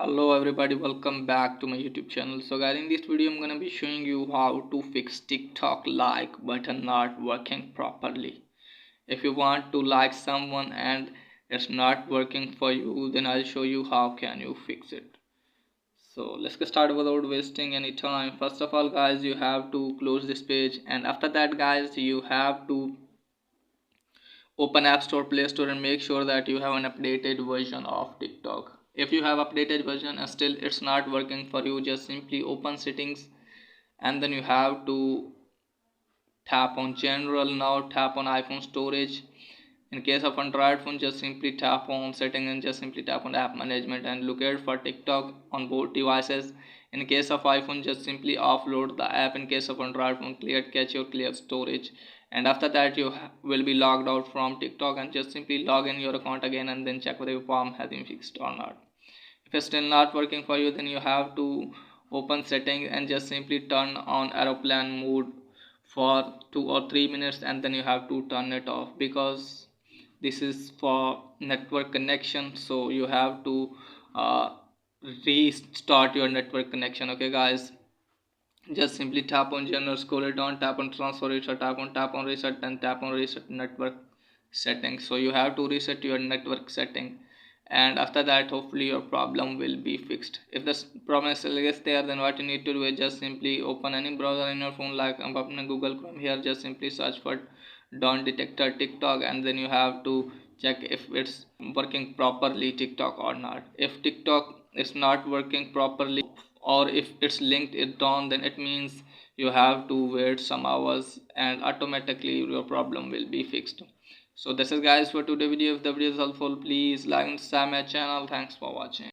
Hello everybody, welcome back to my YouTube channel. So guys, in this video I'm gonna be showing you how to fix TikTok like button not working properly. If you want to like someone and it's not working for you, then I'll show you how can you fix it. So let's get started without wasting any time. First of all guys, you have to close this page, and after that guys, you have to open App Store, Play Store, and make sure that you have an updated version of TikTok. If you have updated version and still it's not working for you, just simply open settings, and then you have to tap on general. Now tap on iPhone storage. In case of Android phone, just simply tap on setting and just simply tap on app management and look out for TikTok on both devices. In case of iPhone, just simply offload the app. In case of Android phone, clear cache or clear storage. And after that, you will be logged out from TikTok, and just simply log in your account again and then check whether your problem has been fixed or not. If it's still not working for you, then you have to open settings and just simply turn on aeroplane mode for 2 or 3 minutes, and then you have to turn it off because this is for network connection. So you have to uh, restart your network connection. Okay guys, just simply tap on general, scroll it down, tap on transfer reset, tap on reset, and tap on reset network settings. So you have to reset your network setting, and after that hopefully your problem will be fixed. If the problem is still is there, then what you need to do is just simply open any browser in your phone, like I'm opening Google Chrome here. Just simply search for don't detector TikTok, and then you have to check if it's working properly TikTok or not. If TikTok is not working properly, or if it's linked it down, then it means you have to wait some hours and automatically your problem will be fixed. So this is guys for today video. If the video is helpful, please like and subscribe my channel. Thanks for watching.